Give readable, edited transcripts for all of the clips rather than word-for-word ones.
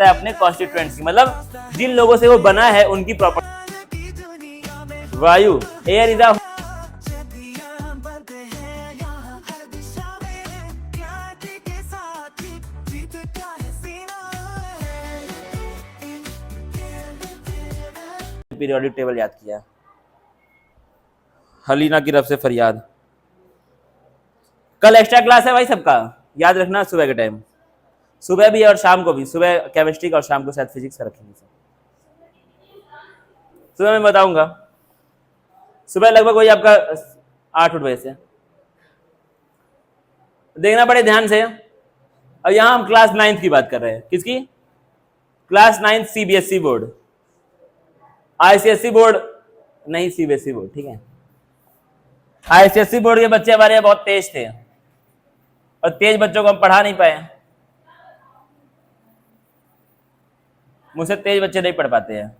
है अपने कॉन्स्टिट्यूएंट्स की, मतलब जिन लोगों से वो बना है उनकी प्रॉपर्टी। वायु, air is a periodic table याद किया। हलीना की रफ से फरियाद। कल एक्स्ट्रा क्लास है भाई सबका, याद रखना सुबह के टाइम, सुबह भी और शाम को भी, सुबह केमिस्ट्री का और शाम को शायद फिजिक्स का रखेंगे। सुबह मैं बताऊंगा, सुबह लगभग वही आपका 8 बजे से। देखना पड़े ध्यान से। अब यहां हम क्लास 9th की बात कर रहे हैं। किसकी? Class 9th CBSE board, ICSE board नहीं, सीबीएसई बोर्ड, ठीक है। आईसीएसई बोर्ड के बच्चे हमारे यहाँ बहुत तेज थे और तेज बच्चों को हम पढ़ा नहीं पाए। मुझसे तेज बच्चे नहीं पढ़ पाते हैं,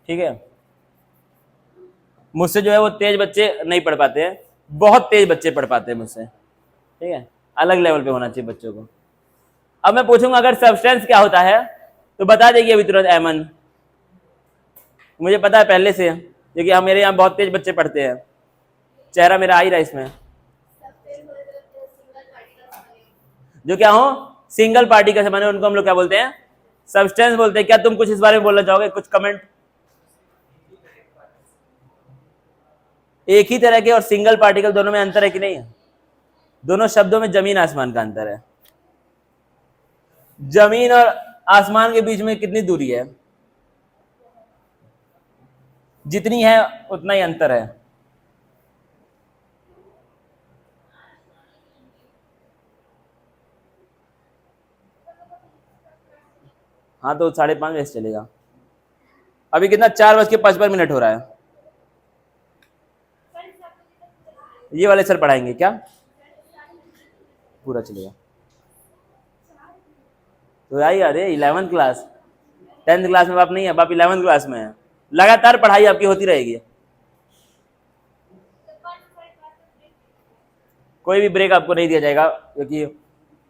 ठीक है। मुझसे जो है वो तेज बच्चे नहीं पढ़ पाते हैं, बहुत तेज बच्चे पढ़ पाते हैं मुझसे, ठीक है। अलग लेवल पे होना चाहिए बच्चों को। अब मैं पूछूंगा अगर सब्सटेंस क्या होता है तो बता देगी अभी तुरंत ऐमन। मुझे पता है पहले से, क्योंकि हम मेरे यहाँ बहुत तेज बच्चे पढ़ते हैं। चेहरा मेरा आ ही रहा है इसमें। जो क्या हो, सिंगल पार्टी का बने उनको हम लोग क्या बोलते हैं? सब्सटेंस बोलते हैं। क्या तुम कुछ इस बारे में बोलना चाहोगे? कुछ कमेंट। एक ही तरह के और सिंगल पार्टिकल दोनों में अंतर है कि नहीं है? दोनों शब्दों में जमीन आसमान का अंतर है। जमीन और आसमान के बीच में कितनी दूरी है? जितनी है उतना ही अंतर है। हाँ तो 5:30 बजे चलेगा। अभी कितना? 4:55 हो रहा है। ये वाले सर पढ़ाएंगे क्या? पूरा चलेगा तो आई। अरे 11th क्लास, 10th क्लास में बाप नहीं है, बाप 11th क्लास में है। लगातार पढ़ाई आपकी होती रहेगी। कोई भी ब्रेक आपको नहीं दिया जाएगा, क्योंकि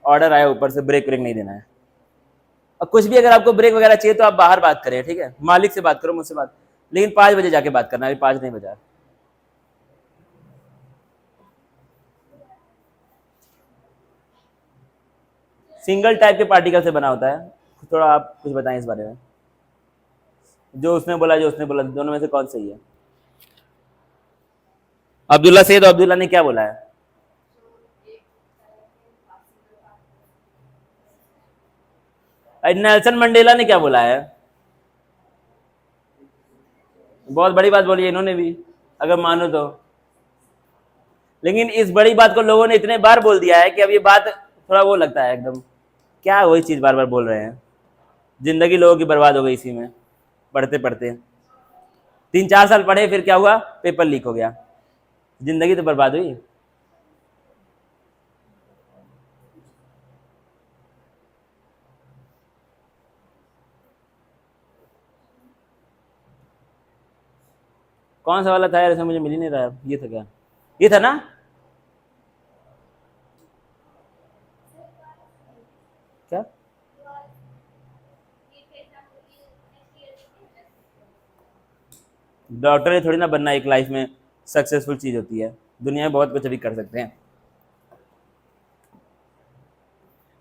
ऑर्डर आया ऊपर से, ब्रेक नहीं देना है। और कुछ भी अगर आपको ब्रेक वगैरह चाहिए तो आप बाहर बात करें, ठीक है। मालिक से बात करो, मुझसे बात, लेकिन 5 बजे जाके बात करना, अभी 5 नहीं बजा। सिंगल टाइप के पार्टिकल से बना होता है। थोड़ा आप कुछ बताएं इस बारे में। जो उसने बोला दोनों में से कौन सही है? अब्दुल्ला सैयद अब्दुल्ला ने क्या बोला है? नेल्सन मंडेला ने क्या बोला है? बहुत बड़ी बात बोली है इन्होंने भी, अगर मानो तो। लेकिन इस बड़ी बात को लोगों ने इतने बार बोल दिया है कि अब ये बात थोड़ा वो लगता है एकदम, क्या वही चीज बार बार बोल रहे हैं। जिंदगी लोगों की बर्बाद हो गई इसी में, पढ़ते पढ़ते। 3-4 साल पढ़े, फिर क्या हुआ? पेपर लीक हो गया, जिंदगी तो बर्बाद हुई। कौन सा वाला था यार? ऐसा मुझे मिल ही नहीं रहा। ये था क्या? ये था ना? क्या? डॉक्टर थोड़ी ना बनना एक लाइफ में सक्सेसफुल चीज होती है। दुनिया में बहुत कुछ अभी कर सकते हैं।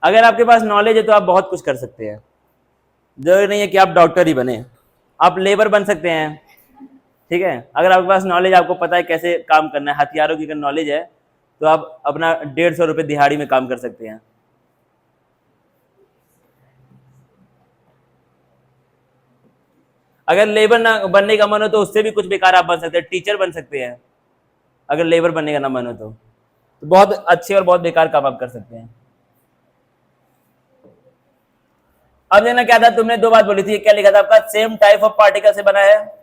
अगर आपके पास नॉलेज है तो आप बहुत कुछ कर सकते हैं। जरूरी नहीं है कि आप डॉक्टर ही बने, आप लेबर बन सकते हैं, ठीक है। अगर आपके पास नॉलेज, आपको पता है कैसे काम करना है, हथियारों की अगर नॉलेज है तो आप अपना 150 रुपये दिहाड़ी में काम कर सकते हैं। अगर लेबर ना बनने का मन हो तो उससे भी कुछ बेकार आप बन सकते हैं, टीचर बन सकते हैं। अगर लेबर बनने का ना मन हो तो बहुत अच्छे और बहुत बेकार काम आप कर सकते हैं। अब देखना क्या था, तुमने 2 बात बोली थी। क्या लिखा था आपका? सेम टाइप ऑफ पार्टिकल से बना है।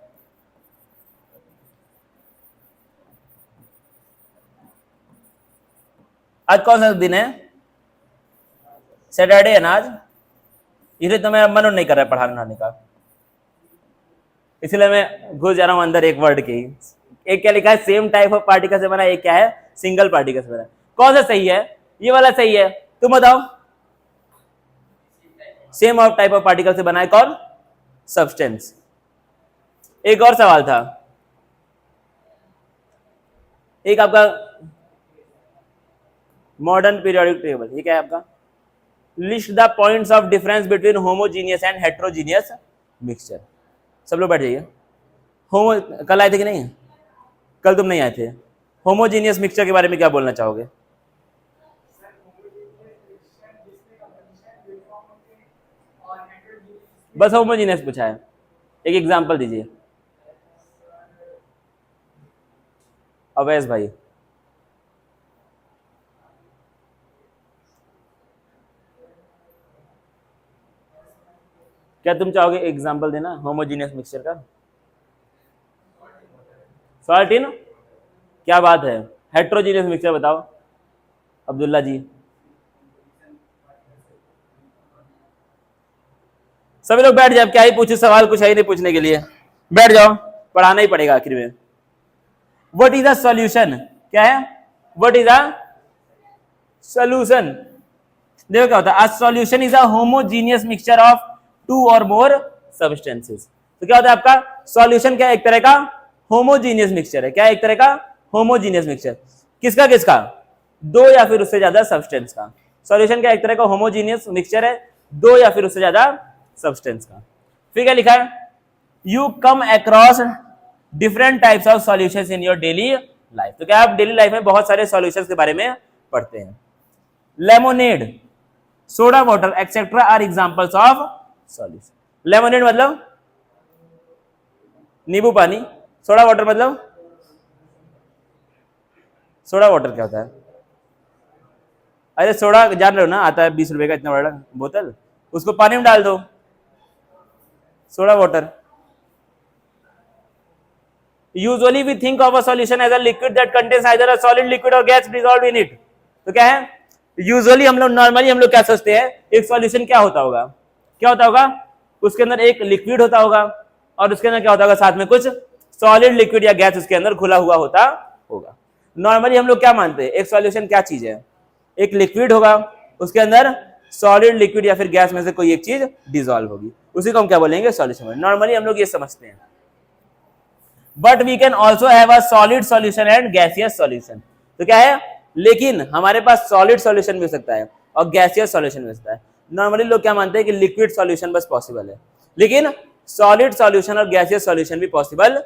आज कौन सा दिन है? सैटरडे है ना आज, इसलिए तो मेरा मन नहीं कर रहा है पढ़ाने का, इसलिए मैं घुस जा रहा हूं अंदर एक वर्ड के ही। एक क्या लिखा है? सेम टाइप ऑफ पार्टिकल से बना। एक क्या है? सिंगल पार्टिकल से बना। कौन सा सही है? ये वाला सही है, तुम बताओ। Same of type of particle से बना है कौन? सब्सटेंस। एक और सवाल था, एक आपका मॉडर्न पीरियोडिक टेबल, ये क्या है आपका? List the points of difference between homogeneous and heterogeneous mixture. सब लोग बैठ जाइए। होमो कल आए थे कि नहीं? कल तुम नहीं आए थे। होमोजीनियस मिक्सचर के बारे में क्या बोलना चाहोगे? बस होमोजीनियस पूछा है, एक एग्जांपल दीजिए। अवैस भाई, क्या तुम चाहोगे एग्जांपल देना होमोजीनियस मिक्सचर का? सॉल्ट इन, क्या बात है। हेट्रोजीनियस मिक्सचर बताओ अब्दुल्ला जी। सभी लोग बैठ जाओ, क्या ही पूछे सवाल, कुछ है ही नहीं पूछने के लिए, बैठ जाओ, पढ़ाना ही पड़ेगा आखिर में। What is a solution? क्या है? What is a solution? देखो क्या होता है, a solution is a homogeneous mixture of two or more substances. तो क्या होता है आपका सॉल्यूशन? क्या एक तरह का होमोजीनियस मिक्सचर है। क्या एक तरह का होमोजीनियस मिक्सचर? किसका किसका? दो या फिर उससे ज्यादा सब्सटेंस का। सॉल्यूशन क्या एक तरह का होमोजीनियस मिक्सचर है, दो या फिर उससे ज्यादा सब्सटेंस का। फिर क्या लिखा है? You come across different types of solutions in your daily life. तो क्या आप डेली लाइफ में बहुत सारे सॉल्यूशंस के बारे में पढ़ते हैं। Lemonade, soda water etcetera are examples of solution. Lemonade मतलब नींबू पानी, सोडा वाटर मतलब, सोडा वाटर क्या होता है? अरे सोडा जान रहे हो ना, आता है 20 रुपए का इतना बड़ा बोतल, उसको पानी में डाल दो, soda water. Usually we think of a solution as a liquid that contains either a solid, liquid or gas dissolved in it. तो क्या है? यूजुअली हम लोग नॉर्मली हम लोग क्या सोचते हैं, एक सॉल्यूशन क्या होता होगा? क्या होता होगा? उसके अंदर एक लिक्विड होता होगा और उसके अंदर क्या होता होगा, साथ में कुछ सॉलिड, लिक्विड या गैस उसके अंदर घुला हुआ होता होगा। नॉर्मली हम लोग क्या मानते हैं, एक सॉल्यूशन क्या चीज है? एक लिक्विड होगा, उसके अंदर सॉलिड, लिक्विड या फिर गैस में से कोई एक चीज डिसॉल्व होगी, उसी को हम क्या बोलेंगे? सॉल्यूशन। नॉर्मली हम लोग ये समझते हैं। But we can also have a solid solution and gaseous solution. तो क्या है? लेकिन हमारे पास सॉलिड सॉल्यूशन भी हो सकता है और गैसियस सॉल्यूशन भी हो सकता है। नॉर्मली लोग क्या मानते हैं कि लिक्विड सॉल्यूशन बस पॉसिबल है, लेकिन सॉलिड सॉल्यूशन और गैसियस सॉल्यूशन भी पॉसिबल।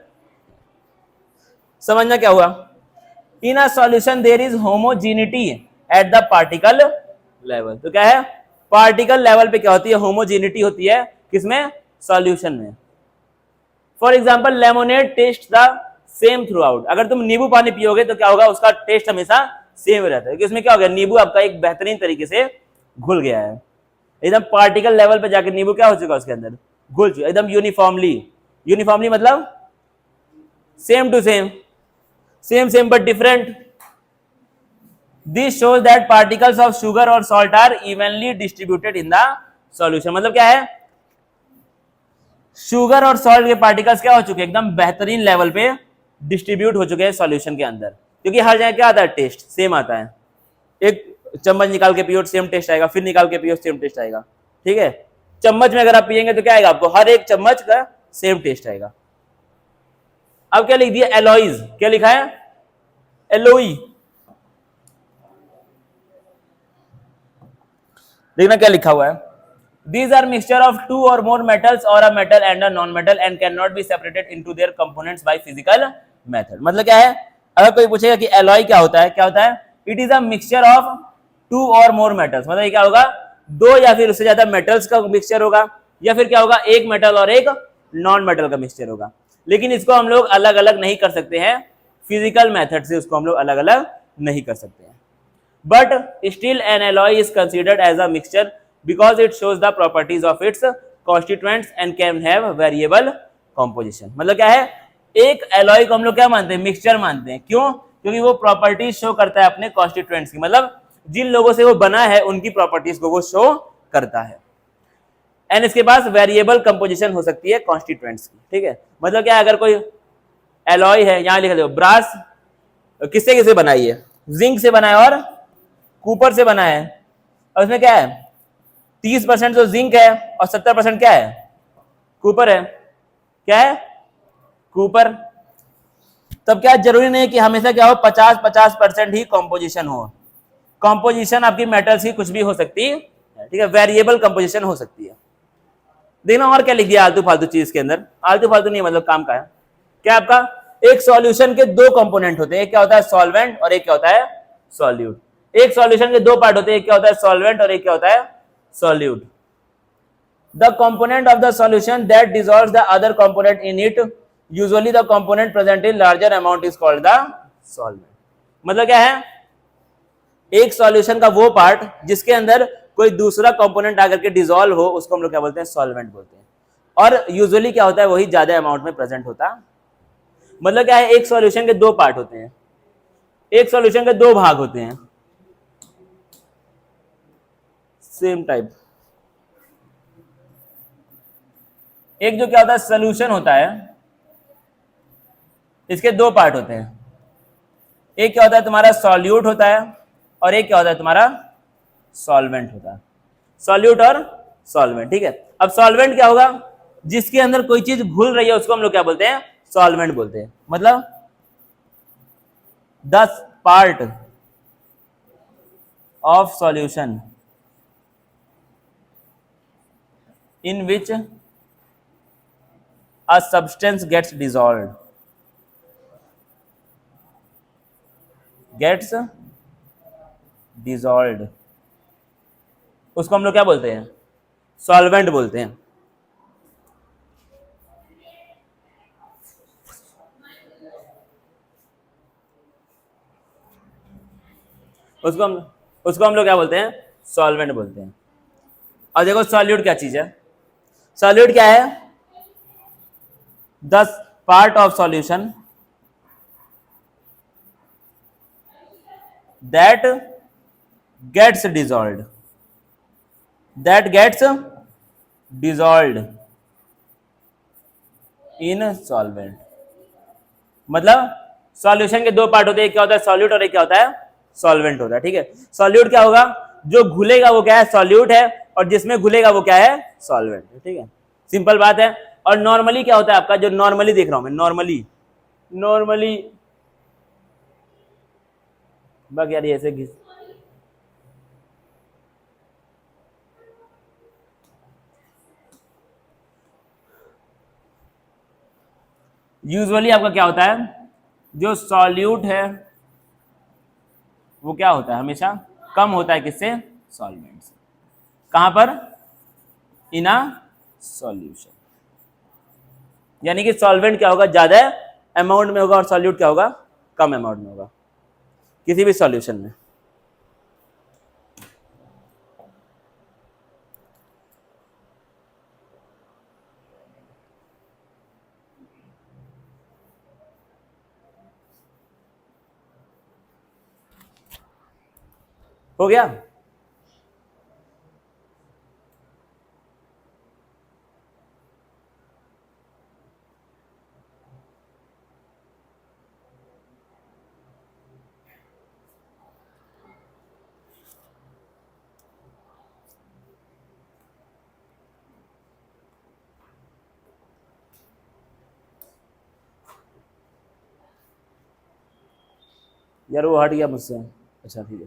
समझना क्या हुआ? In a solution there is homogeneity at the particle level. तो क्या है? पार्टिकल लेवल पे क्या होती है? होमोजेनिटी होती है। किसमें? सॉल्यूशन में। For example lemonade taste the same throughout. अगर तुम नींबू पानी पियोगे तो क्या होगा? उसका टेस्ट हमेशा सेम रहता है, कि उसमें क्या हो गया? नींबू आपका एक बेहतरीन तरीके से घुल गया है। एकदम पार्टिकल लेवल पे जाकर नींबू क्या हो चुका है? उसके अंदर घुल चुका एकदम यूनिफॉर्मली। यूनिफॉर्मली मतलब same to same, same same but different. This shows that particles of sugar और salt are evenly distributed in the solution. मतलब क्या है? शुगर और सॉल्ट के पार्टिकल्स क्या हो चुके हैं? एकदम बेहतरीन लेवल पे डिस्ट्रीब्यूट हो चुके हैं सॉल्यूशन के अंदर, क्योंकि हर जगह क्या आता है? टेस्ट सेम आता है। एक चम्मच निकाल के पियो सेम टेस्ट आएगा, फिर निकाल के पियो सेम टेस्ट आएगा। ठीक है, चम्मच में अगर आप पियेंगे तो क्या आएगा आपको? हर एक चम्मच का सेम टेस्ट आएगा। अब क्या लिख दिया? एलॉइज। क्या लिखा है? एलोई। देखना क्या लिखा हुआ है। These are mixture of two or more metals or a metal and a non-metal and cannot be separated into their components by physical method। मतलब क्या है? अगर कोई पूछेगा कि एलॉय क्या होता है, क्या होता है? It is a mixture of two or more metals. मतलब ये क्या होगा? दो या फिर उससे ज्यादा मेटल्स का मिक्सचर होगा, या फिर क्या होगा? एक मेटल और एक नॉन मेटल का मिक्सचर होगा। लेकिन इसको हम लोग अलग अलग नहीं कर सकते हैं, फिजिकल मेथड से उसको हम लोग अलग अलग नहीं कर सकते हैं। But still an alloy is considered as a mixture because it shows the properties of its constituents and can have variable composition। मतलब क्या है? एक एलॉय को हम लोग क्या मानते हैं? मिक्सचर मानते हैं। क्यों? क्योंकि वो प्रॉपर्टीज शो करता है अपने कॉन्स्टिट्यूएंट्स की, मतलब जिन लोगों से वो बना है उनकी प्रॉपर्टीज को वो शो करता है। एंड इसके पास वेरिएबल कंपोजिशन हो सकती है कॉन्स्टिट्यूएंट्स की। ठीक है, मतलब क्या है? अगर कोई एलॉय है, यहां लिख दो ब्रास, किससे किससे बनाई है? जिंक से बनाया और कूपर से बना है, और इसमें क्या है 30% जो जिंक है और 70% क्या है कूपर है। क्या है कूपर। तब क्या जरूरी नहीं कि हमेशा क्या हो 50-50% ही कंपोजिशन हो। कंपोजिशन आपकी मेटल्स की कुछ भी हो सकती है, ठीक है, वेरिएबल कंपोजिशन हो सकती है। देखना और क्या लिख दिया आलतू फालतू चीज के अंदर, आलतू फालतू नहीं मतलब काम का है। क्या आपका एक सॉल्यूशन के दो कंपोनेंट होते हैं, एक क्या होता है सॉल्वेंट और एक क्या होता है सॉल्यूट। एक सॉल्यूशन के दो पार्ट होते हैं, एक क्या होता है सॉल्वेंट और एक क्या होता है solute. The component of the solution that dissolves the other component in it, usually the component present in larger amount is called the solvent. मतलब क्या है एक सॉल्यूशन का वो पार्ट जिसके अंदर कोई दूसरा कंपोनेंट आकर के डिसॉल्व हो उसको हम लोग क्या बोलते हैं सॉल्वेंट बोलते हैं, और यूजुअली क्या होता है वही ज्यादा अमाउंट में प्रेजेंट होता है। मतलब क्या है एक सॉल्यूशन के दो पार्ट होते हैं, एक सॉल्यूशन के दो भाग होते हैं, सेम टाइप। एक जो क्या होता है सॉल्यूशन होता है, इसके दो पार्ट होते हैं, एक क्या होता है तुम्हारा सॉल्यूट होता है और एक क्या होता है तुम्हारा सॉल्वेंट होता है। सॉल्यूट और सॉल्वेंट, ठीक है। अब सॉल्वेंट क्या होगा जिसके अंदर कोई चीज घुल रही है उसको हम लोग क्या बोलते हैं सॉल्वेंट बोलते हैं। मतलब 10 part of solution in which a substance gets dissolved उसको हम लोग क्या बोलते हैं सॉल्वेंट बोलते हैं। उसको हम लोग क्या बोलते हैं सॉल्वेंट बोलते हैं। और देखो सॉल्यूट क्या चीज है, सॉल्यूट क्या है 10 part of solution that gets dissolved in solvent. मतलब सॉल्यूशन के दो पार्ट होते हैं, एक क्या होता है सॉल्यूट और एक क्या होता है सॉल्वेंट होता है, ठीक है। सॉल्यूट क्या होगा जो घुलेगा वो क्या है सॉल्यूट है, और जिसमें घुलेगा वो क्या है सॉल्वेंट, ठीक है, सिंपल बात है। और नॉर्मली क्या होता है आपका जो नॉर्मली देख रहा हूं मैं नॉर्मली बाकी यार ऐसे घिस यूजुअली आपका क्या होता है जो सॉल्यूट है वो क्या होता है हमेशा कम होता है किससे सॉल्वेंट से। कहां पर इन अ सॉल्यूशन, यानी कि सॉल्वेंट क्या होगा ज्यादा अमाउंट में होगा और सॉल्यूट क्या होगा कम अमाउंट में होगा किसी भी सॉल्यूशन में। हो गया। यार वो हट गया मुझसे, अच्छा ठीक है।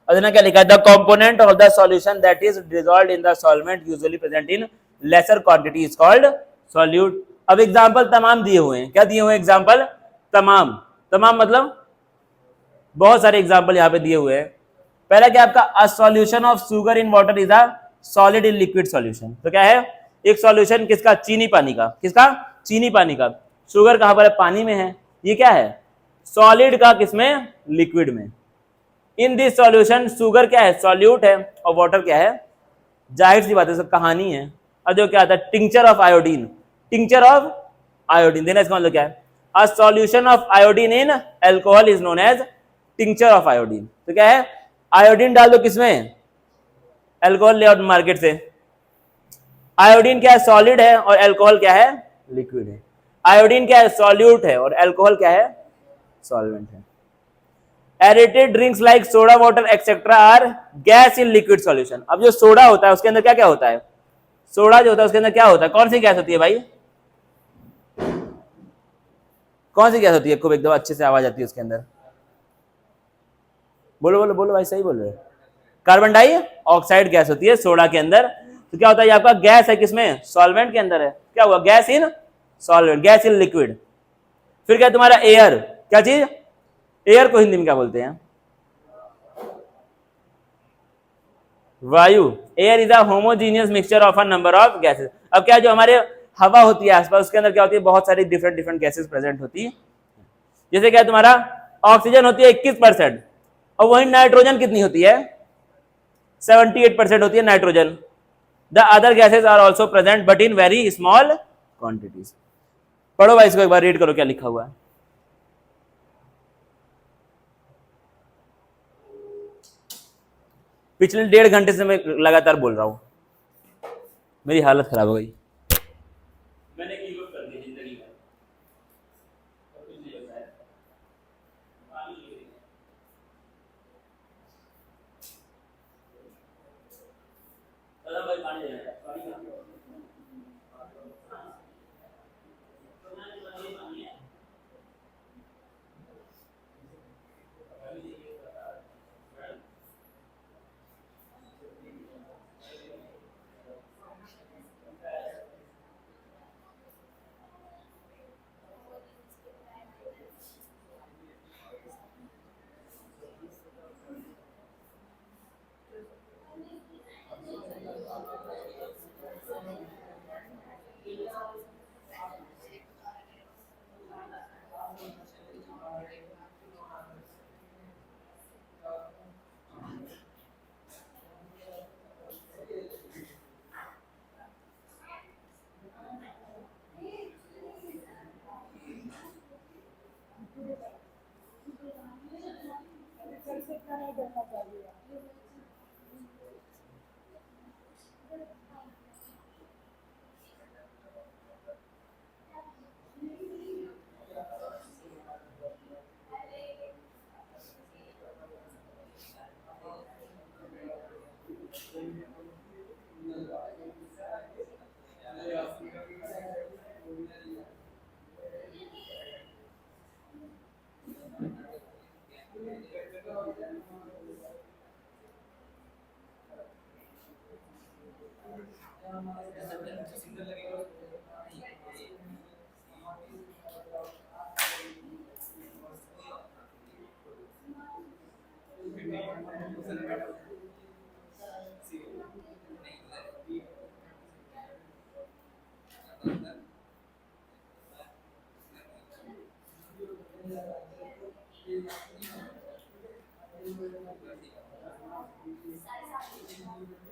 अदना क्या लिखा है the component of the solution that is dissolved in the solvent usually present in laser quantity is called solute. अब एग्जांपल तमाम दिए हुए हैं, क्या दिए हुए हैं एग्जांपल तमाम मतलब बहुत सारे एग्जांपल यहाँ पे दिए हुए हैं। पहला क्या आपका अ solution of sugar in water is a solid in liquid solution. तो क्या है एक सॉल्यूशन किसका चीनी पानी का, किसका चीनी पानी का। शुगर कहां पर है पानी में है, ये क्या है सॉलिड का किसमें लिक्विड में। इन दिस सॉल्यूशन शुगर क्या है सॉल्यूट है और वाटर क्या है जाहिर सी बात है सब कहानी है। और जो क्या आता है tincture of iodine, tincture of iodine देना इसका मतलब क्या है a solution of iodine in alcohol is known as tincture of iodine. तो क्या है आयोडीन डाल दो किसमें अल्कोहल ले आओ मार्केट से। आयोडीन क्या है सॉलिड है और अल्कोहल क्या है लिक्विड है। आयोडीन क्या है सॉल्यूट है और अल्कोहल क्या है सॉल्वेंट है। Aerated drinks like soda water etcetera are gas in liquid solution. अब जो सोडा होता है उसके अंदर क्या क्या होता है, सोडा जो होता है उसके अंदर क्या होता है, कौन सी गैस होती है भाई, कौन सी गैस होती है, खूब एकदम अच्छे से आवाज आती है उसके अंदर, बोलो बोलो बोलो भाई, सही बोल रहे हो, कार्बन डाइऑक्साइड गैस होती है सोडा के अंदर। तो क्या होता है, ये आपका गैस है किसमें, सॉल्वेंट के अंदर है, क्या हुआ, gas in solvent, gas in liquid. फिर क्या तुम्हारा एयर, क्या चीज, एयर को हिंदी में क्या बोलते हैं, वायु। Air is a homogeneous mixture of a number of gases. अब क्या जो हमारे हवा होती है आसपास उसके अंदर क्या होती है, बहुत सारी डिफरेंट डिफरेंट गैसेस प्रेजेंट होती है। जैसे क्या तुम्हारा ऑक्सीजन होती है 21%, और वही नाइट्रोजन कितनी होती है, 78% होती है nitrogen. The other gases are also present but in very small quantities. पढ़ो भाई इसको एक बार, रीड करो क्या लिखा हुआ है। पिछले 1.5 घंटे से मैं लगातार बोल रहा हूं, मेरी हालत खराब हो गई, मैंने गिव अप कर दी जिंदगी में।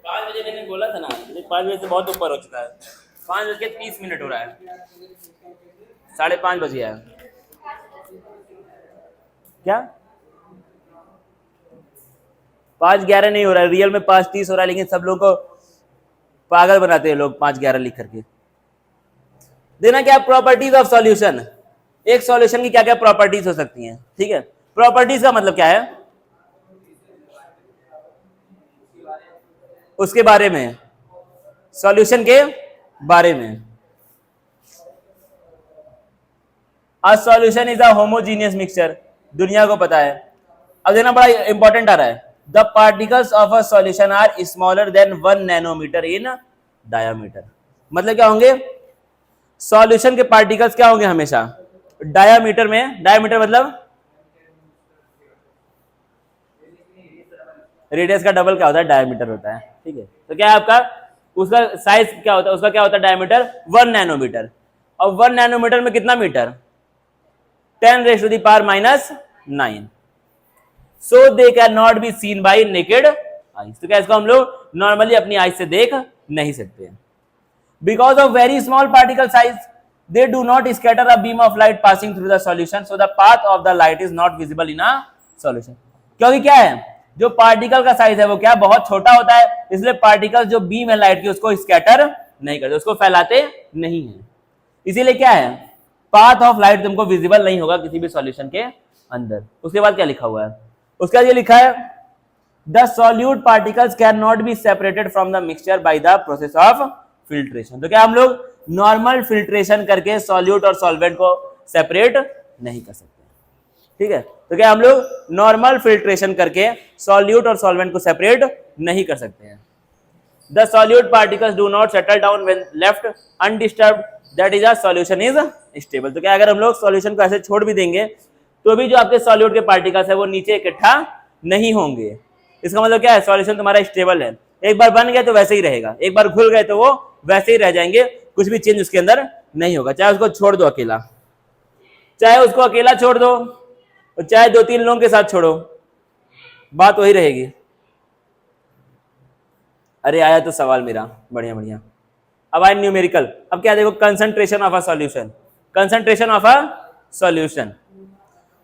पाँच बजे मैंने बोला था ना, 5 बजे से बहुत ऊपर हो चुका है, 5:30 हो रहा है, 5:30 बज गया है। क्या 5:11 नहीं हो रहा है, रियल में 5:30 हो रहा है, लेकिन सब लोगों को पागल बनाते हैं लोग 5:11 लिख करके। देना क्या, प्रॉपर्टीज ऑफ सॉल्यूशन, एक सॉल्यूशन की क्या क्या प्रॉपर्टीज हो सकती हैं, ठीक है। प्रॉपर्टीज का मतलब क्या है, उसके बारे में, सॉल्यूशन के बारे में। अ solution is a homogeneous mixture, दुनिया को पता है। अब देखना बड़ा इंपॉर्टेंट आ रहा है, the particles of a solution are smaller than 1 nanometre in diameter. मतलब क्या होंगे, सॉल्यूशन के पार्टिकल्स क्या होंगे हमेशा डायामीटर में, डायामीटर मतलब रेडियस का डबल क्या होता है, डायमीटर होता है, ठीक है। तो क्या है आपका, उसका साइज क्या होता है, उसका क्या होता है डायमीटर 1 नैनोमीटर। और 1 नैनोमीटर में कितना metre, 10⁻⁻⁹ so they can not be seen by naked eyes. तो क्या इसको हम लोग नॉर्मली अपनी आईज से देख नहीं सकते हैं। Because of very small particle size they do not scatter a beam of light passing through the solution, so the path of the light is not visible in a solution। क्योंकि क्या है, जो particle का size है वो क्या बहुत छोटा होता है, इसलिए पार्टिकल जो बीम है लाइट की उसको स्कैटर नहीं करते, उसको फैलाते नहीं है। इसीलिए क्या है, पाथ ऑफ लाइट तुमको विजिबल नहीं होगा किसी भी सॉल्यूशन के अंदर। उसके बाद क्या लिखा हुआ है, उसके बाद ये लिखा है the solute particles can not be separated from the mixture by the process of filtration. तो क्या हम लोग नॉर्मल फिल्ट्रेशन करके सॉल्यूट और सॉल्वेंट को सेपरेट नहीं कर सकते, ठीक है। तो क्या हम लोग नॉर्मल फिल्ट्रेशन करके सॉल्यूट और सॉल्वेंट को सेपरेट नहीं कर सकते हैं। The solute particles do not settle down when left undisturbed, that is a solution is stable. तो क्या अगर हम लोग सॉल्यूशन को ऐसे छोड़ भी देंगे तो भी जो आपके सॉल्यूट के पार्टिकल्स है वो नीचे इकट्ठा नहीं होंगे। इसका मतलब क्या है, सॉल्यूशन तुम्हारा स्टेबल है, एक बार बन गया तो वैसे ही रहेगा, एक बार घुल गए तो वो वैसे ही रह जाएंगे, कुछ भी चेंज उसके अंदर नहीं होगा। चाहे उसको छोड़ दो अकेला, चाहे उसको अकेला छोड़ दो और चाहे 2-3 लोगों के साथ छोड़ो, बात वही रहेगी। अरे आया तो सवाल मेरा, बढ़िया बढ़िया। अब आए न्यूमेरिकल। अब क्या देखो, concentration of a solution, concentration of a solution.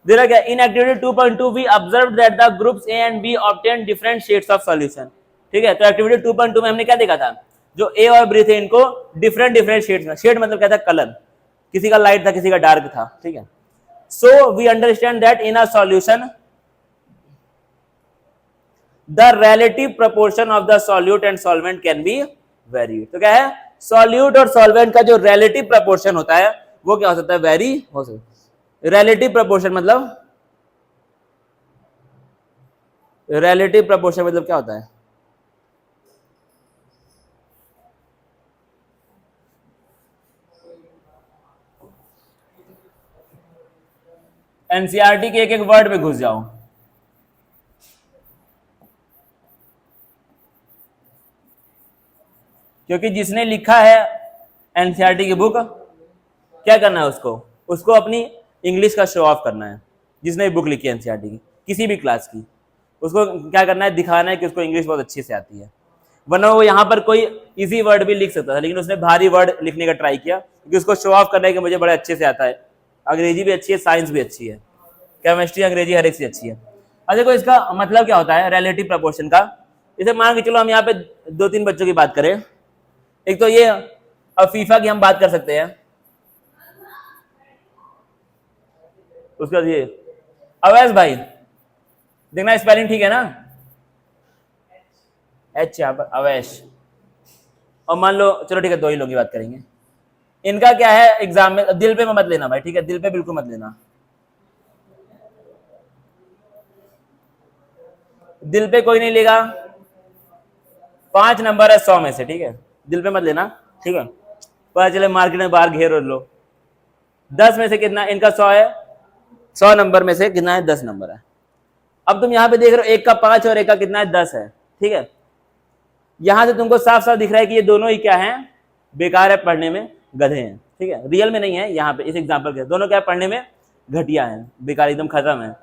देखा क्या, in activity 2.2 we observe that the groups A and B obtain different shades of solution. ठीक है, तो एक्टिविटी 2.2 में हमने क्या देखा था, जो ए और बी थे इनको डिफरेंट डिफरेंट शेड्स में, शेड मतलब क्या था, कलर, किसी का लाइट था किसी का डार्क था, ठीक है। So we understand that in a solution the relative proportion of the solute and solvent can vary वेरी। तो क्या है, सॉल्यूट और सॉल्वेंट का जो रिलेटिव प्रोपोर्शन होता है वो क्या हो सकता है, वेरी हो सकता है। रिलेटिव प्रोपोर्शन मतलब, रिलेटिव प्रोपोर्शन मतलब क्या होता है, एनसीईआरटी के एक एक वर्ड में घुस जाओ। क्योंकि जिसने लिखा है एनसीईआरटी की बुक, क्या करना है उसको, उसको अपनी इंग्लिश का शो ऑफ करना है। जिसने बुक लिखी है एनसीईआरटी की किसी भी क्लास की, उसको क्या करना है, दिखाना है कि उसको इंग्लिश बहुत अच्छे से आती है। वरना वो यहाँ पर कोई इजी वर्ड भी लिख सकता था, लेकिन उसने भारी वर्ड लिखने का ट्राई किया क्योंकि उसको शो ऑफ करना है कि मुझे बड़े अच्छे से आता है। अंग्रेजी भी अच्छी है, साइंस भी अच्छी है, केमिस्ट्री अंग्रेजी हर एक से अच्छी है। अब देखो इसका मतलब क्या होता है रिलेटिव प्रोपोर्शन का। जैसे मान के चलो हम यहाँ पे 2-3 बच्चों की बात करें, एक तो ये अफीफा की हम बात कर सकते हैं, उसका ये अवैस भाई, देखना स्पेलिंग ठीक है ना, एच यहाँ पर अवैश। और मान लो चलो ठीक है 2 ही लोगों की बात करेंगे, इनका क्या है एग्जाम में, दिल पे मत लेना भाई, ठीक है, दिल पे बिल्कुल मत लेना, दिल पे कोई नहीं लेगा। 5 नंबर है 100 में से, ठीक है, दिल पे मत लेना, ठीक है। पता चले मार्केट में बाहर घेर लो। 10 में से कितना इनका 100 है, 100 नंबर में से कितना है, 10 नंबर है। अब तुम यहाँ पे देख रहे हो एक का 5 और एक का कितना है, 10 है, ठीक है। यहां से तुमको साफ साफ दिख रहा है कि ये दोनों ही क्या है, बेकार है, पढ़ने में गधे हैं, ठीक है। रियल में नहीं है, यहाँ पे इस एग्जाम्पल के दोनों क्या पढ़ने में घटिया है, बेकार, एकदम खत्म है।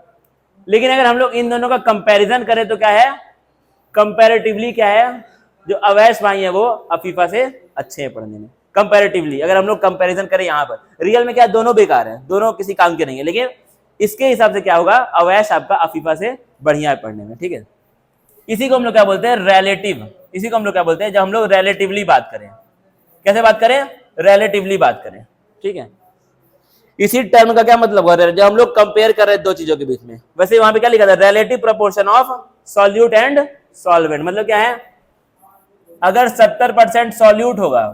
लेकिन अगर हम लोग इन दोनों का कंपैरिजन करें तो क्या है, कंपैरेटिवली क्या है, जो अवैश भाई है वो अफीफा से अच्छे हैं पढ़ने में कंपैरेटिवली। अगर हम लोग कंपैरिजन करें यहाँ पर, रियल में क्या दोनों बेकार है, दोनों किसी काम के नहीं है, लेकिन इसके हिसाब से क्या होगा, अवैश आपका अफीफा से बढ़िया है पढ़ने में, ठीक है। इसी को हम लोग क्या बोलते हैं, रिलेटिव। इसी को हम लोग क्या बोलते हैं, जब हम लोग रिलेटिवली बात करें। कैसे बात करें, रिलेटिवली बात करें, ठीक है। इसी टर्म का क्या मतलब हुआ, जब हम लोग कंपेयर कर रहे हैं 2 चीजों के बीच में। वैसे वहां पे क्या लिखा था, relative proportion of solute and solvent. मतलब क्या है, अगर 70% सॉल्यूट होगा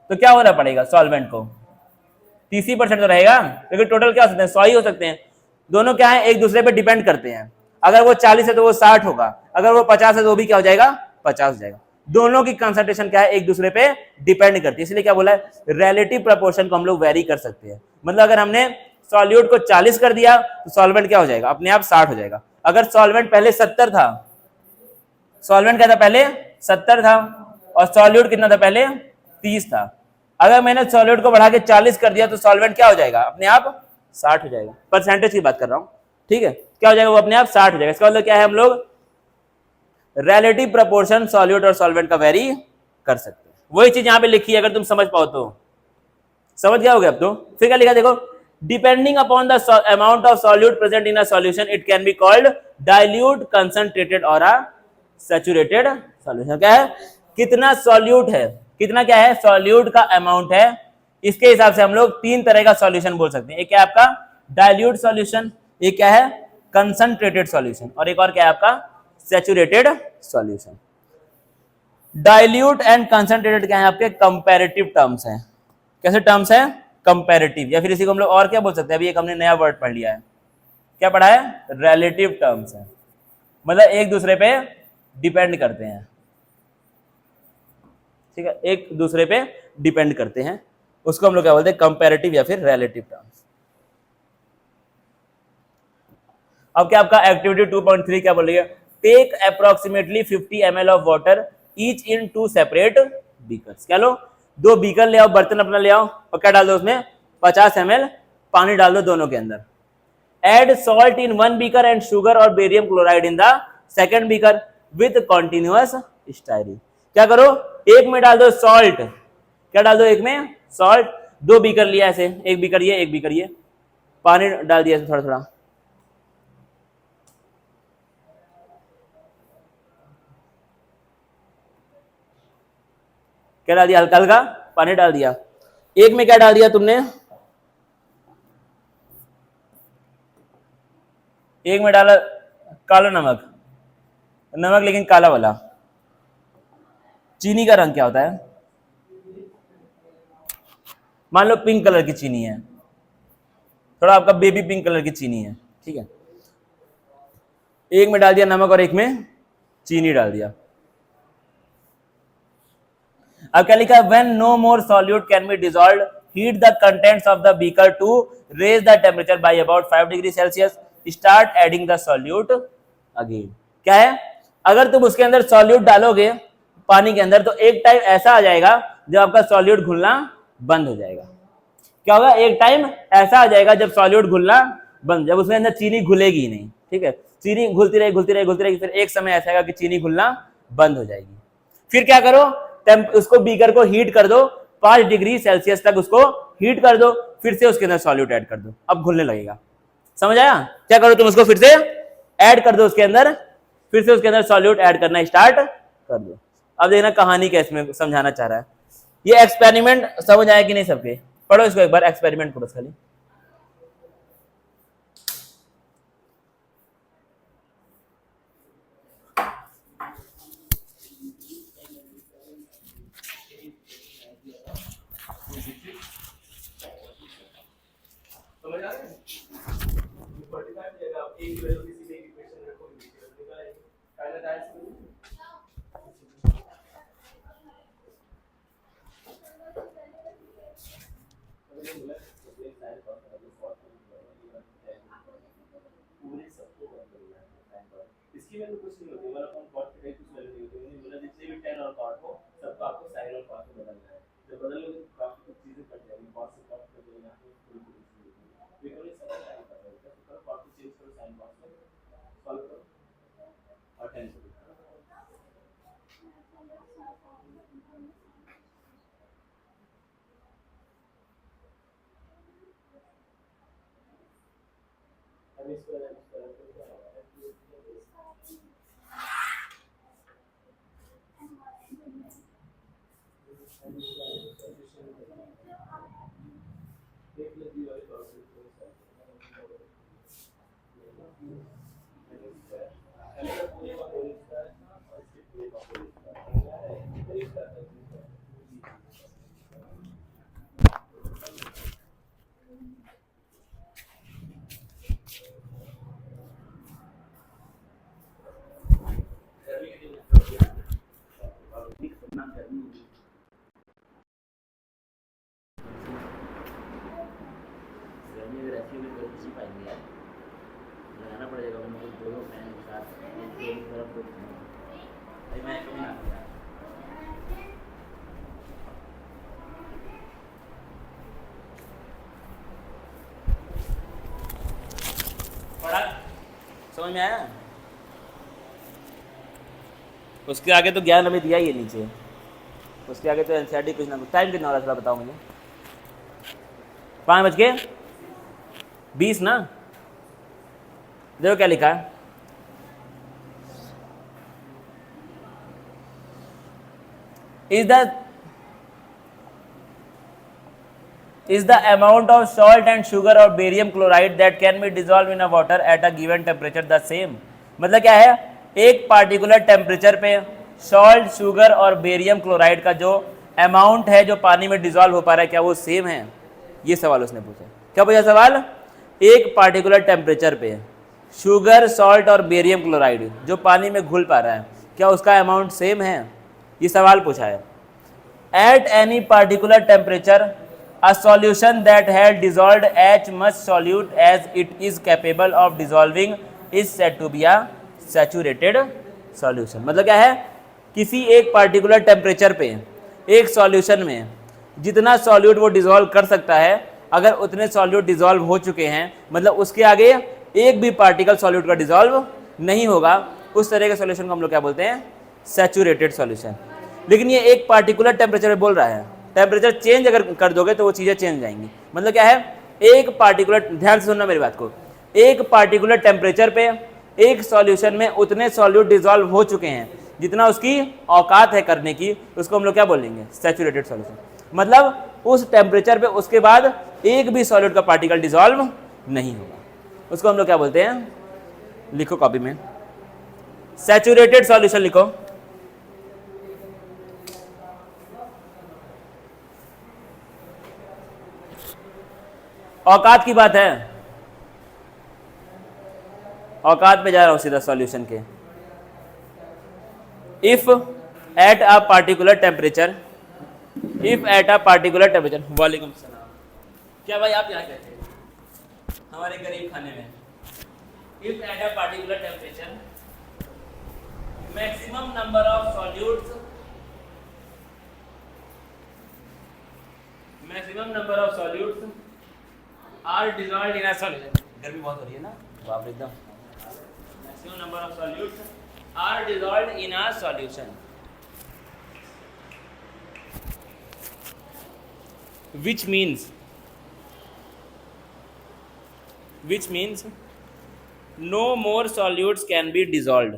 तो क्या होना पड़ेगा सॉल्वेंट को, 30% तो रहेगा, क्योंकि टोटल क्या हो सकते हैं, 100 ही हो सकते हैं। दोनों क्या है, एक दूसरे पे डिपेंड करते हैं। अगर वो 40 है तो वो 60 होगा, अगर वो 50 है तो वो भी क्या हो जाएगा, 50 हो जाएगा। दोनों की कंसंट्रेशन क्या है, एक दूसरे पे डिपेंड करती है। इसलिए क्या बोला है, रिलेटिव प्रोपोर्शन को हम लोग वेरी कर सकते हैं। मतलब अगर हमने सॉल्यूट को 40 कर दिया तो सॉल्वेंट क्या हो जाएगा, अपने आप 60 हो जाएगा। अगर सॉल्वेंट पहले 70 था, सॉल्वेंट क्या था पहले 70 था, और सॉल्यूट कितना था पहले 30 था। अगर मैंने सॉल्यूट को बढ़ा के 40 कर दिया तो सॉल्वेंट क्या हो जाएगा, अपने आप 60 हो जाएगा। परसेंटेज की बात कर रहा हूं, ठीक है, क्या हो जाएगा, वो अपने आप 60 हो जाएगा। इसका मतलब क्या है, हम लोग रिलेटिव प्रोपोर्शन सॉल्यूट और सॉल्वेंट का वेरी कर सकते हैं। वही चीज यहां पे लिखी है, अगर तुम समझ पाओ तो समझ गया होगा। अब तो फिर क्या लिखा, देखो, depending upon the amount of solute present in a solution it can be called dilute, concentrated और अ सैचुरेटेड सॉल्यूशन। क्या है, कितना सॉल्यूट है, कितना क्या है, सॉल्यूट का अमाउंट है, इसके हिसाब से हम लोग 3 तरह का सॉल्यूशन बोल सकते हैं। एक क्या है आपका डाइल्यूट सॉल्यूशन, एक क्या है कंसंट्रेटेड सॉल्यूशन, और एक और क्या है आपका saturated solution. Dilute and concentrated क्या है आपके कंपैरेटिव टर्म्स हैं। कैसे टर्म्स हैं? कंपैरेटिव, या फिर इसी को हम लोग और क्या बोल सकते हैं, अभी एक हमने नया वर्ड पढ़ लिया है, क्या पढ़ा है? रिलेटिव टर्म्स है, मतलब एक दूसरे पे डिपेंड करते हैं, ठीक है, एक दूसरे पे डिपेंड करते हैं, उसको हम लोग क्या बोलते हैं? कंपैरेटिव या फिर रिलेटिव टर्म्स। अब क्या आपका एक्टिविटी 2.3 क्या बोल रही है? Take approximately 50 ml of water each in 2 separate beakers. क्या लो? 2 बीकर ले आओ, बर्तन अपना ले आओ, और क्या डाल दो उसमें? 50 ml पानी डाल दो दोनों के अंदर। Add salt in 1 beaker and sugar और barium chloride in the second beaker with continuous stirring. क्या करो? एक में डाल दो सॉल्ट, क्या डाल दो? एक में सॉल्ट, 2 बीकर लिया ऐसे, एक बीकर ये एक बीकर ये, पानी डाल दिया थोड़ा थोड़ा, क्या डाल दिया? हल्का हल्का पानी डाल दिया। एक में क्या डाल दिया तुमने? एक में डाला काला नमक, नमक लेकिन काला वाला। चीनी का रंग क्या होता है? मान लो पिंक कलर की चीनी है, थोड़ा आपका बेबी पिंक कलर की चीनी है, ठीक है। एक में डाल दिया नमक और एक में चीनी डाल दिया। अब क्या लिखा है? When no more solute can be dissolved, heat the contents of the beaker to raise the temperature by about 5 degree Celsius, start adding the solute again. क्या है? अगर तुम उसके अंदर सॉल्यूट डालोगे पानी के अंदर, तो एक टाइम ऐसा आ जाएगा जब आपका सॉल्यूट घुलना बंद हो जाएगा। क्या होगा? एक टाइम ऐसा आ जाएगा जब सॉल्यूट घुलना बंद, जब उसके अंदर चीनी घुलेगी नहीं, ठीक है, चीनी घुलती रहेगी घुलती रहेगी घुलती रहेगी, फिर एक समय ऐसा आएगा कि चीनी घुलना बंद हो जाएगी। फिर क्या करो? उसको बीकर को हीट कर दो, 5 डिग्री सेल्सियस तक उसको हीट कर दो, फिर से उसके अंदर सॉल्यूट ऐड कर दो, अब घुलने लगेगा। समझ आया? क्या करो? तुम उसको फिर से ऐड कर दो उसके अंदर, फिर से उसके अंदर सॉल्यूट ऐड करना स्टार्ट कर दो। अब देखना कहानी कैसे में समझाना चाह रहा है। ये एक्सपेरिमेंट समझ आया कि नहीं सबके? पढ़ो इसको एक बार, एक्सपेरिमेंट पढ़ो खाली। इसकी में कुछ नहीं होती, मतलब अपन कॉट पे कुछ नहीं होती, मतलब जितने भी 10 और कॉट हो सबको आपको साइन और कॉट में बदलना है। जब बदलोगे तो काफी कुछ चीजें कट जाएंगी, कॉट से कॉट कर देना है, थोड़ी थोड़ी चीजें होगी, ये कोई सब टाइम कर रहा है, तो कॉट को चेंज करो, साइन कॉट को सॉल्व करो और 10 करो। अब इसको लगाना पड़ेगा, उनको दोनों फैन के साथ एक तरफ तो मैं कभी ना पढ़ा, समझ में आया? उसके आगे तो ज्ञान हमें दिया ही है नीचे, उसके आगे तो एनसीईआरटी कुछ ना कुछ। टाइम कितना हो रहा है बताओ मुझे? 5:20 ना? देखो क्या लिखा है, is the is the amount of salt and sugar or barium chloride that can be dissolved in a water at a given temperature the same। मतलब क्या है, एक पार्टिकुलर टेम्परेचर पे सॉल्ट, शुगर और बेरियम क्लोराइड का जो amount है जो पानी में डिजॉल्व हो पा रहा है, क्या वो सेम है? ये सवाल उसने पूछा। क्या पूछा सवाल? एक पार्टिकुलर टेम्परेचर पे शुगर, सॉल्ट और बेरियम क्लोराइड जो पानी में घुल पा रहा है, क्या उसका अमाउंट सेम है? ये सवाल पूछा है। At any particular temperature a solution that had dissolved as much solute as it is capable of dissolving is said to be a saturated solution। मतलब क्या है, किसी एक पार्टिकुलर टेम्परेचर पे एक सॉल्यूशन में जितना सॉल्यूट वो डिसॉल्व कर सकता है, अगर उतने सॉल्यूट डिसॉल्व हो चुके हैं, मतलब उसके आगे एक भी पार्टिकल सॉल्यूट का डिसॉल्व नहीं होगा, उस तरह के सॉल्यूशन को हम लोग क्या बोलते हैं? Saturated solution. लेकिन ये एक पार्टिकुलर टेम्परेचर पे बोल रहा है, टेम्परेचर चेंज अगर कर दोगे तो वो चीज़ें चेंज जाएंगी। मतलब क्या है, एक पार्टिकुलर, ध्यान से सुनना मेरी बात को, एक पार्टिकुलर टेम्परेचर पे एक सॉल्यूशन में उतने सॉल्यूट डिसॉल्व हो चुके हैं जितना उसकी औकात है करने की, उसको हम लोग क्या बोलेंगे? Saturated solution. मतलब उस टेम्परेचर पे उसके बाद एक भी सॉल्यूट का पार्टिकल डिसॉल्व नहीं होगा, उसको हम लोग क्या बोलते हैं? लिखो कॉपी में, सैचुरेटेड सॉल्यूशन लिखो। औकात की बात है, औकात पे जा रहा हूं सीधा सॉल्यूशन के। If at a particular temperature, if at a particular temperature, वालेकुम सलाम, क्या भाई आप यहाँ कहते हैं हमारे गरीब खाने में? If at a particular temperature maximum number of solutes, maximum number of solutes are dissolved in a solution. गर्मी बहुत हो रही है ना, बाप रे एकदम। Maximum number of solutes are dissolved in a solution which means no more solutes can be dissolved,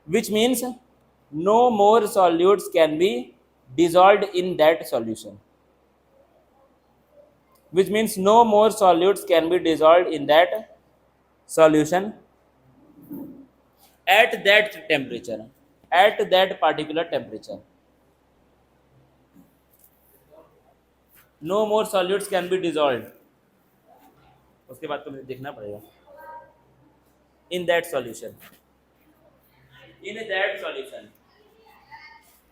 which means no more solutes can be dissolved in that solution, which means no more solutes can be dissolved in that solution at that temperature, at that particular temperature, no more solutes can be dissolved। उसके बाद तो मुझे देखना पड़ेगा, in that solution, in that solution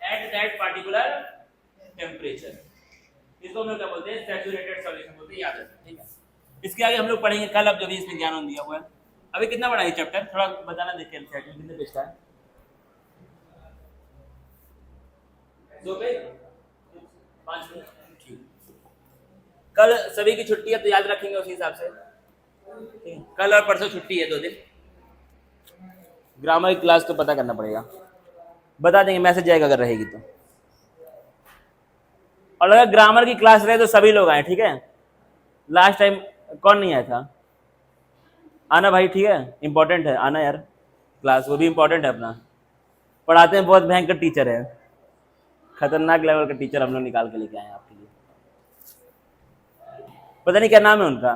at that particular temperature, इसको हम लोग क्या बोलते हैं? सैचुरेटेड सॉल्यूशन बोलते हैं, याद रखना, ठीक है? इसके आगे हम लोग पढ़ेंगे कल, अब जो भी इसमें ज्ञान दिया हुआ है। अभी कितना बड़ा है चैप्टर, थोड़ा बताना, देखिए एमसीक्यू कितने पेज का है? 2 पेज, 5 पेज, ठीक। कल सभी की छुट्टी है तो याद रखेंगे उसी हिसाब से, ठीक? कल और परसों छुट्टी है, 2 दिन। ग्रामर की क्लास तो पता करना पड़ेगा, बता देंगे, मैसेज आएगा अगर रहेगी तो। और अगर ग्रामर की क्लास रहे तो सभी लोग आए, ठीक है? लास्ट टाइम कौन नहीं आया था? आना भाई, ठीक है? इंपॉर्टेंट है, आना यार क्लास, वो भी इंपॉर्टेंट है अपना। पढ़ाते हैं, बहुत भयंकर टीचर है, खतरनाक लेवल का टीचर हम लोग निकाल के लेके आए हैं आपके लिए। पता नहीं क्या नाम है उनका,